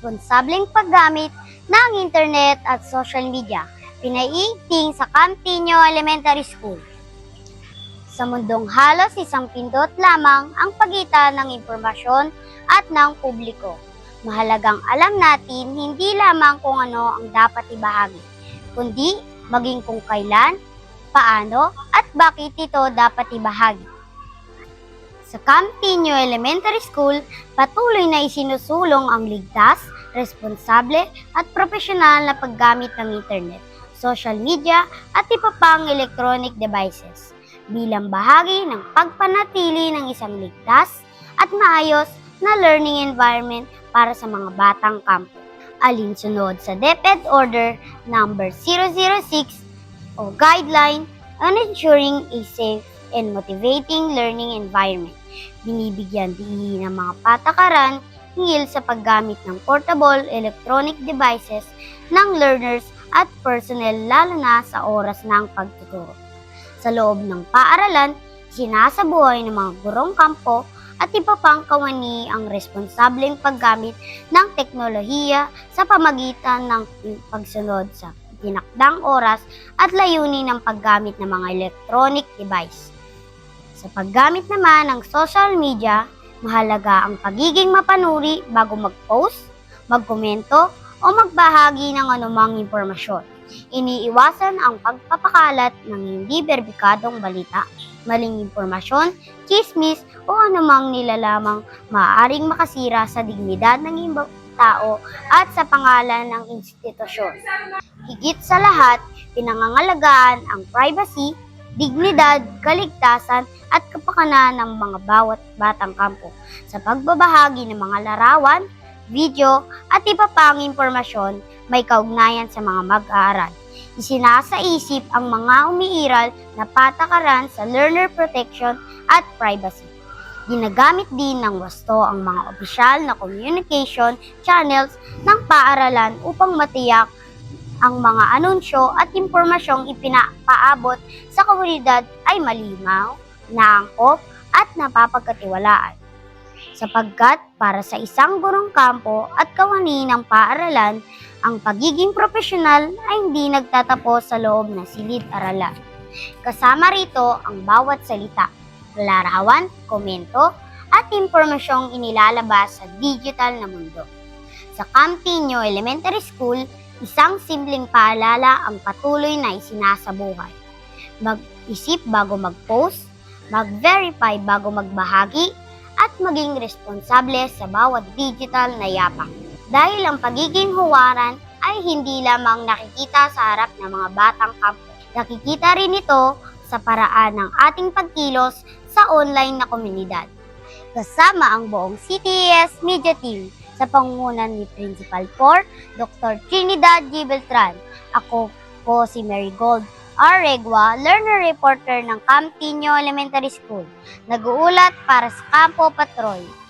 responsableng paggamit ng internet at social media, pinaiigting sa Camtinio Elementary School. Sa mundong halos isang pindot lamang ang pagitan ng impormasyon at ng publiko. Mahalagang alam natin hindi lamang kung ano ang dapat ibahagi, kundi maging kung kailan, paano, at bakit ito dapat ibahagi. Sa Camtinio Elementary School, patuloy na isinusulong ang ligtas, responsable at profesional na paggamit ng internet, social media at iba pang electronic devices bilang bahagi ng pagpanatili ng isang ligtas at maayos na learning environment para sa mga batang kampo. Alinsunod sa DepEd Order number 006 o Guideline on Ensuring a Safe and Motivating Learning Environment. Binibigyan diin ng mga patakaran hinggil sa paggamit ng portable electronic devices ng learners at personnel lalo na sa oras ng pagtuturo. Sa loob ng paaralan, sinasabuhay ng mga gurong kampo at iba pang kawani ang responsableng paggamit ng teknolohiya sa pamagitan ng pagsunod sa tinakdang oras at layunin ng paggamit ng mga electronic device. Sa paggamit naman ng social media, mahalaga ang pagiging mapanuri bago mag-post, magkomento o magbahagi ng anumang impormasyon. Iniiwasan ang pagpapakalat ng hindi berbikadong balita, maling impormasyon, chismis o anumang nilalamang maaaring makasira sa dignidad ng ibang tao at sa pangalan ng institusyon. Higit sa lahat, pinangangalagaan ang privacy, dignidad, kaligtasan at kapakanan ng mga bawat batang kampo sa pagbabahagi ng mga larawan, video at iba pang impormasyon may kaugnayan sa mga mag-aaral. Isinasaisip ang mga umiiral na patakaran sa learner protection at privacy. Ginagamit din ng wasto ang mga opisyal na communication channels ng paaralan upang matiyak ang mga anunsyo at impormasyong ipinapaabot sa komunidad ay malinaw, naangkop at napapagkatiwalaan. Sapagkat para sa isang gurong kampo at kawani ng paaralan, ang pagiging profesional ay hindi nagtatapos sa loob ng silid-aralan. Kasama rito ang bawat salita, larawan, komento, at impormasyong inilalabas sa digital na mundo. Sa Camtinio Elementary School, isang simpleng paalala ang patuloy na isinasabuhay. Mag-isip bago mag-post, mag-verify bago magbahagi, at maging responsable sa bawat digital na yapak. Dahil ang pagiging huwaran ay hindi lamang nakikita sa harap ng mga batang kampo. Nakikita rin ito sa paraan ng ating pagkilos sa online na komunidad. Kasama ang buong CTES Media Team sa pangungunan ni Principal 4, Dr. Trinidad G. Beltran. Ako po si Marigold R. Regua, learner reporter ng Camtinio Elementary School. Nag-uulat para sa Kampo Patrol.